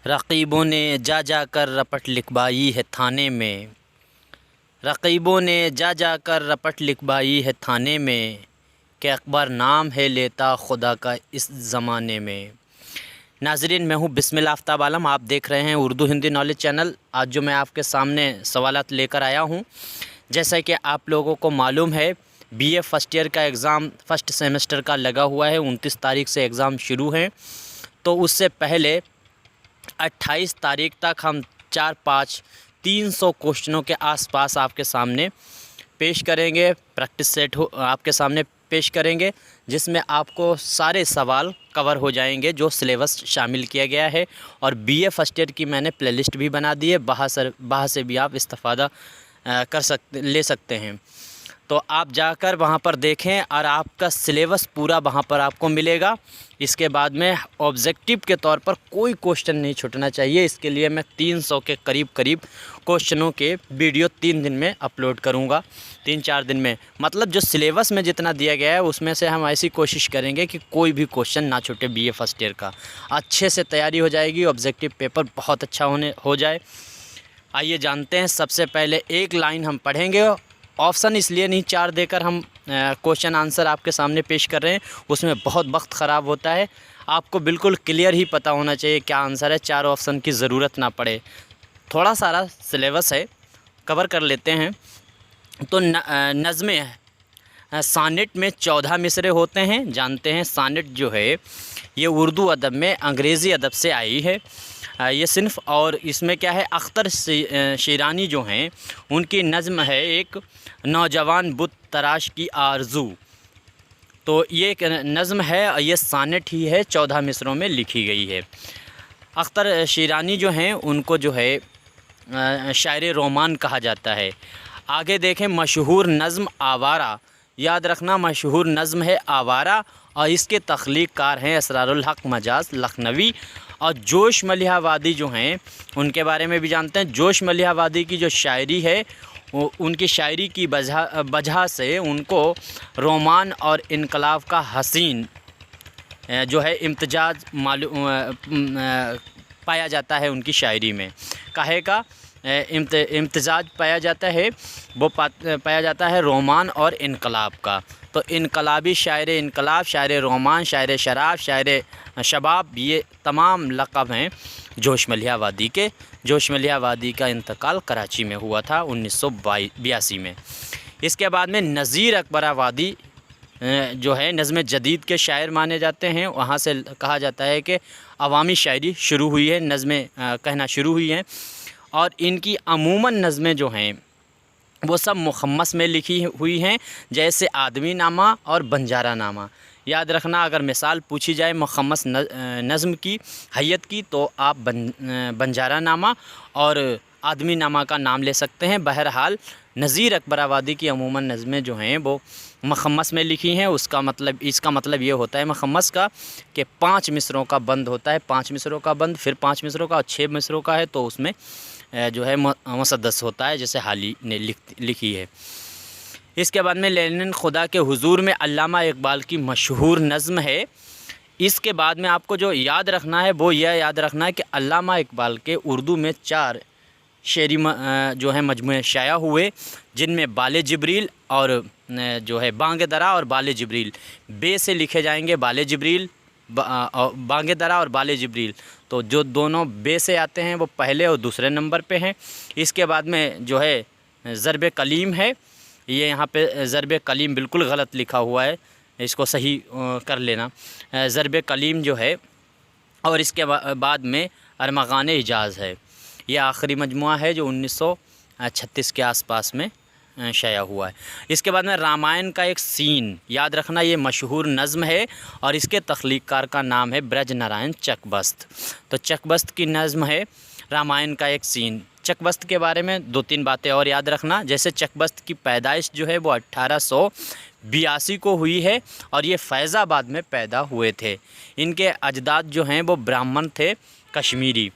रक़ीबों ने जा जा कर रपट लिखवाई है थाने में। रक़ीबों ने जा जा कर रपट लिखवाई है थाने में कि अकबर नाम है लेता खुदा का इस ज़माने में। नाज़रीन, मैं हूँ बिस्मिल्लाह आफ्ताब आलम। आप देख रहे हैं उर्दू हिंदी नॉलेज चैनल। आज जो मैं आपके सामने सवालात लेकर आया हूँ, जैसा कि आप लोगों को मालूम है, बीए फ़र्स्ट ईयर का एग्ज़ाम फ़र्स्ट सेमेस्टर का लगा हुआ है। 29 तारीख से एग्ज़ाम शुरू हैं, तो उससे पहले 28 तारीख तक हम 4-5 300 क्वेश्चनों के आसपास आपके सामने पेश करेंगे। प्रैक्टिस सेट हो आपके सामने पेश करेंगे, जिसमें आपको सारे सवाल कवर हो जाएंगे जो सिलेबस शामिल किया गया है। और बीए फ़र्स्ट ईयर की मैंने प्लेलिस्ट भी बना दी है, वहाँ से भी आप इस्तेफ़ादा ले सकते हैं। तो आप जाकर वहाँ पर देखें और आपका सिलेबस पूरा वहाँ पर आपको मिलेगा। इसके बाद में ऑब्जेक्टिव के तौर पर कोई क्वेश्चन नहीं छूटना चाहिए। इसके लिए मैं 300 के करीब क्वेश्चनों के वीडियो 3 दिन में अपलोड करूँगा, 3-4 दिन में। मतलब जो सिलेबस में जितना दिया गया है उसमें से हम ऐसी कोशिश करेंगे कि कोई भी क्वेश्चन ना छूटे। बीए फ़र्स्ट ईयर का अच्छे से तैयारी हो जाएगी, ऑब्जेक्टिव पेपर बहुत अच्छा हो जाए। आइए जानते हैं। सबसे पहले एक लाइन हम पढ़ेंगे। ऑप्शन इसलिए नहीं 4 देकर हम क्वेश्चन आंसर आपके सामने पेश कर रहे हैं, उसमें बहुत वक्त ख़राब होता है। आपको बिल्कुल क्लियर ही पता होना चाहिए क्या आंसर है, 4 ऑप्शन की ज़रूरत ना पड़े। थोड़ा सारा सिलेबस है, कवर कर लेते हैं। तो नज़्में सानेट में 14 मिसरे होते हैं। जानते हैं सानेट जो है ये उर्दू अदब में अंग्रेज़ी अदब से आई है ये सिन्फ़। और इसमें क्या है, अख्तर शीरानी जो हैं उनकी नज़्म है एक नौजवान बुत तराश की आरज़ू। तो ये एक नज़्म है और ये सानेट ही है, 14 मिसरों में लिखी गई है। अख्तर शीरानी जो हैं उनको जो है शायर रोमान कहा जाता है। आगे देखें, मशहूर नज़्म आवारा। याद रखना, मशहूर नज़्म है आवारा और इसके तख्लीक़कार हैं असरारुल हक़ मजाज लखनवी। और जोश मलिहा वादी जो हैं उनके बारे में भी जानते हैं। जोश मलिहा वादी की जो शायरी है उनकी शायरी की वजह से उनको रोमान और इनकलाब का हसीन जो है इम्तिजाज पाया जाता है उनकी शायरी में। काहे का इम्तिजाज पाया जाता है, वो पाया जाता है रोमान और इनकलाब का। तो इनकलाबी शायर इनकलाब, शायर रोमान, शायर शराब, शायर शबाब, ये तमाम लक़ब हैं जोश मलिहा वादी के। जोश मलिहा वादी का इंतकाल कराची में हुआ था 1982 में। इसके बाद में नज़ीर अकबराबादी जो है नज़्म जदीद के शायर माने जाते हैं। वहाँ से कहा जाता है कि अवामी शायरी शुरू हुई है, नज़में कहना शुरू हुई हैं। और इनकी अमूमन नज़में जो हैं वो सब मुखम्मस में लिखी हुई हैं, जैसे आदमी नामा और बंजारा नामा। याद रखना, अगर मिसाल पूछी जाए मुखम्मस नज़्म की हैयत की, तो आप बंजारा नामा और आदमी नामा का नाम ले सकते हैं। बहरहाल नज़ीर अकबराबादी की अमूमन नज़में जो हैं वो मुखम्मस में लिखी हैं। इसका मतलब ये होता है मुखम्मस का कि 5 मिसरों का बंद होता है। 5 मिसरों का बंद, फिर 5 मिसरों का और 6 मिसरों का है, तो उसमें जो है मुसद्दस होता है, जैसे हाली ने लिखी है। इसके बाद में लेनिन खुदा के हुजूर में अल्लामा इकबाल की मशहूर नज़्म है। इसके बाद में आपको जो याद रखना है वो यह याद रखना है कि अल्लामा इकबाल के उर्दू में 4 शेरी जो है मजमूए शाया हुए, जिनमें बाले जिब्रील और जो है बांगे दरा और बाले जिब्रील, बे से लिखे जाएंगे बाले जिब्रील, बांगे दरा और बाले जिब्रील। तो जो दोनों बे से आते हैं वो पहले और दूसरे नंबर पे हैं। इसके बाद में जो है ज़रब कलीम है, ये यहाँ पे ज़रब कलीम बिल्कुल गलत लिखा हुआ है, इसको सही कर लेना। ज़रब कलीम जो है, और इसके बाद में अरमग़ान इजाज़ है। ये आखिरी मजमुआ है जो 1936 के आसपास में शाया हुआ है। इसके बाद में रामायण का एक सीन, याद रखना, ये मशहूर नज़्म है और इसके तख्लीक़कार का नाम है ब्रज नारायण चकबस्त। तो चकबस्त की नज़्म है रामायण का एक सीन। चकबस्त के बारे में 2-3 बातें और याद रखना, जैसे चकबस्त की पैदाइश जो है वो 1882 को हुई है और ये फैज़ाबाद में पैदा हुए थे। इनके अजदाद जो हैं वो ब्राह्मण थे, कश्मीरी।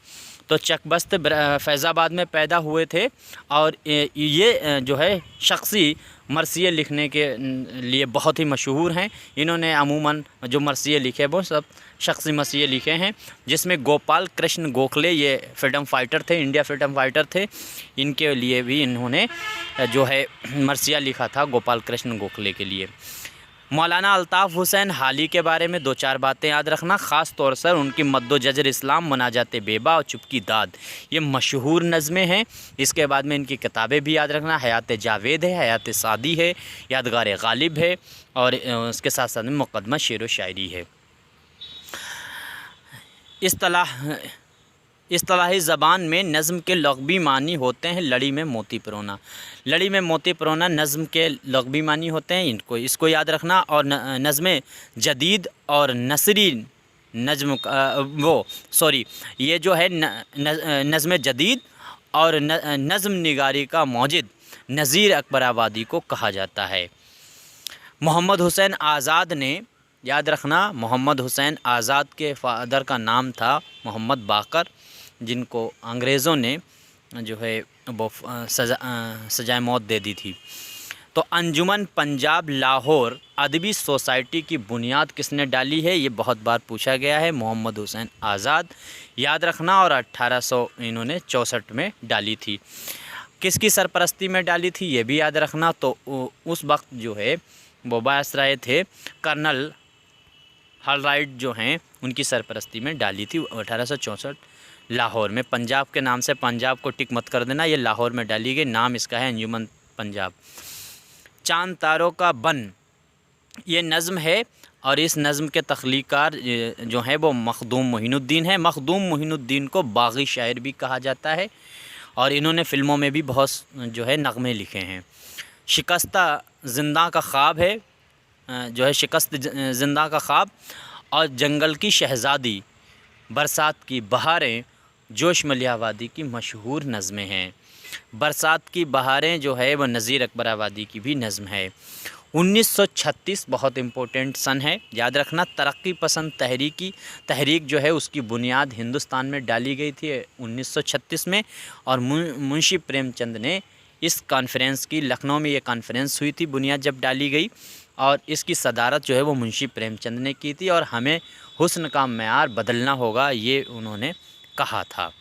तो चकबस्त फैज़ाबाद में पैदा हुए थे और ये जो है शख्सी मरसिए लिखने के लिए बहुत ही मशहूर हैं। इन्होंने अमूमन जो मरसिए लिखे वो सब शख्सी मसीहे लिखे हैं, जिसमें गोपाल कृष्ण गोखले ये फ्रीडम फाइटर थे, इंडिया फ्रीडम फाइटर थे। इनके लिए भी इन्होंने जो है मरसिया लिखा था, गोपाल कृष्ण गोखले के लिए। मौलाना अल्ताफ़ हुसैन हाली के बारे में 2-4 बातें याद रखना, ख़ास तौर से उनकी मद्दो जजर इस्लाम, मुनाजात बेबा और चुपकी दाद, ये मशहूर नज़में हैं। इसके बाद में इनकी किताबें भी याद रखना, हयात जावेद है, हयात सादी है, यादगार गालिब है, और उसके साथ साथ में मुक़द्दमा शेर व शायरी है। इस्तिलाही ज़बान में नज़्म के लग़वी मानी होते हैं लड़ी में मोती परोना। लड़ी में मोती परोना नज़्म के लग़वी मानी होते हैं, इसको याद रखना। और नज़्म जदीद और नसरी नज़्म ये जो है नज़्म जदीद और नज़्म निगारी का मौजिद नज़ीर अकबराबादी को कहा जाता है। मोहम्मद हुसैन आज़ाद ने, याद रखना, मोहम्मद हुसैन आज़ाद के फ़ादर का नाम था मोहम्मद बाकर, जिनको अंग्रेज़ों ने जो है वो सज़ाए मौत दे दी थी। तो अंजुमन पंजाब लाहौर अदबी सोसाइटी की बुनियाद किसने डाली है, ये बहुत बार पूछा गया है, मोहम्मद हुसैन आज़ाद, याद रखना। और 1864 में डाली थी। किसकी सरपरस्ती में डाली थी, ये भी याद रखना। तो उस वक्त जो है वो वायसराय थे, कर्नल हॉलराइट जो हैं, उनकी सरपरस्ती में डाली थी 1864 लाहौर में। पंजाब के नाम से पंजाब को टिक मत कर देना, ये लाहौर में डाली गई, नाम इसका है अंजुमन पंजाब। चांद तारों का बन, ये नज़्म है, और इस नज़्म के तख्लीकार जो है वो मखदूम मोइनुद्दीन है। मखदूम मोइनुद्दीन को बागी शायर भी कहा जाता है, और इन्होंने फ़िल्मों में भी बहुत जो है नग़मे लिखे हैं। शिकस्ता ज़िंदा का ख्वाब है, जो है शिकस्त ज़िंदा का ख्वाब, और जंगल की शहज़ादी, बरसात की बहारें, जोश मलिहाबादी की मशहूर नज़में हैं। बरसात की बहारें जो है वह नज़ीर अकबराबादी की भी नज़म है। 1936 बहुत इम्पोर्टेंट सन है, याद रखना। तरक्की पसंद तहरीक जो है उसकी बुनियाद हिंदुस्तान में डाली गई थी 1936 में, और मुंशी प्रेमचंद ने इस कॉन्फ्रेंस की, लखनऊ में ये कॉन्फ्रेंस हुई थी, बुनियाद जब डाली गई, और इसकी सदारत जो है वो मुंशी प्रेमचंद ने की थी। और हमें हुस्न का मेयार बदलना होगा, ये उन्होंने कहा था।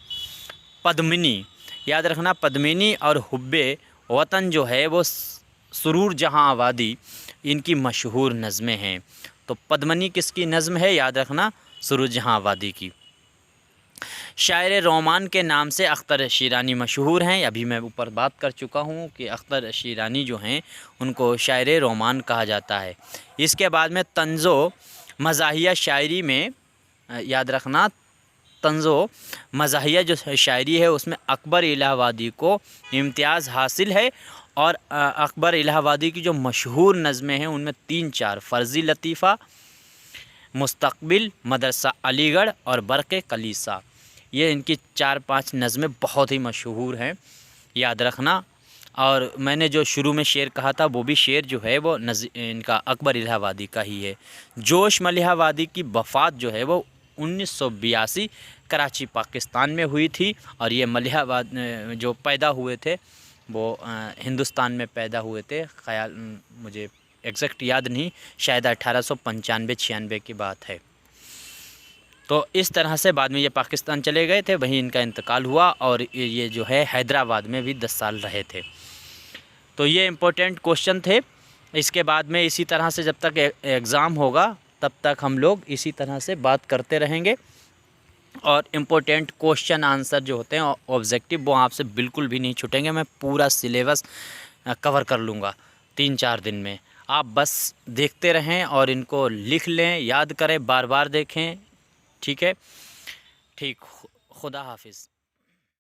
पद्मिनी, याद रखना, पद्मिनी और हुब्बे वतन जो है वो सुरूर जहां आबादी, इनकी मशहूर नज़में हैं। तो पद्मिनी किसकी नज़म है, याद रखना, सुरूर जहां आबादी की। शायर रोमान के नाम से अख्तर शीरानी मशहूर हैं। अभी मैं ऊपर बात कर चुका हूँ कि अख्तर शीरानी जो हैं उनको शायर रोमान कहा जाता है। इसके बाद में तंज़ो मज़ाहिया शायरी में, याद रखना, तंज़ो मज़ाहिया जो शायरी है उसमें अकबर इलाहाबादी को इम्तियाज़ हासिल है। और अकबर इलाहाबादी की जो मशहूर नज़में हैं उनमें 3-4 फ़र्ज़ी लतीफ़ा, मुस्तक़बिल, मदरसा अलीगढ़ और बरक़े कलीसा, ये इनकी 4-5 नज़में बहुत ही मशहूर हैं, याद रखना। और मैंने जो शुरू में शेर कहा था वो भी शेर जो है वो इनका अकबर इलाहाबादी का ही है। जोश मलिहाबादी की वफ़ात जो है वो 1982 कराची पाकिस्तान में हुई थी, और ये मलिहाबाद जो पैदा हुए थे वो हिंदुस्तान में पैदा हुए थे, ख़याल मुझे एग्जैक्ट याद नहीं, शायद 1895-96 की बात है। तो इस तरह से बाद में ये पाकिस्तान चले गए थे, वहीं इनका इंतकाल हुआ, और ये जो है हैदराबाद में भी 10 साल रहे थे। तो ये इम्पोर्टेंट क्वेश्चन थे। इसके बाद में इसी तरह से जब तक एग्ज़ाम होगा तब तक हम लोग इसी तरह से बात करते रहेंगे, और इम्पोर्टेंट क्वेश्चन आंसर जो होते हैं ऑब्जेक्टिव वो आपसे बिल्कुल भी नहीं छूटेंगे। मैं पूरा सिलेबस कवर कर लूँगा 3-4 दिन में। आप बस देखते रहें और इनको लिख लें, याद करें, बार बार देखें, ठीक है। ठीक, खुदा हाफिज़।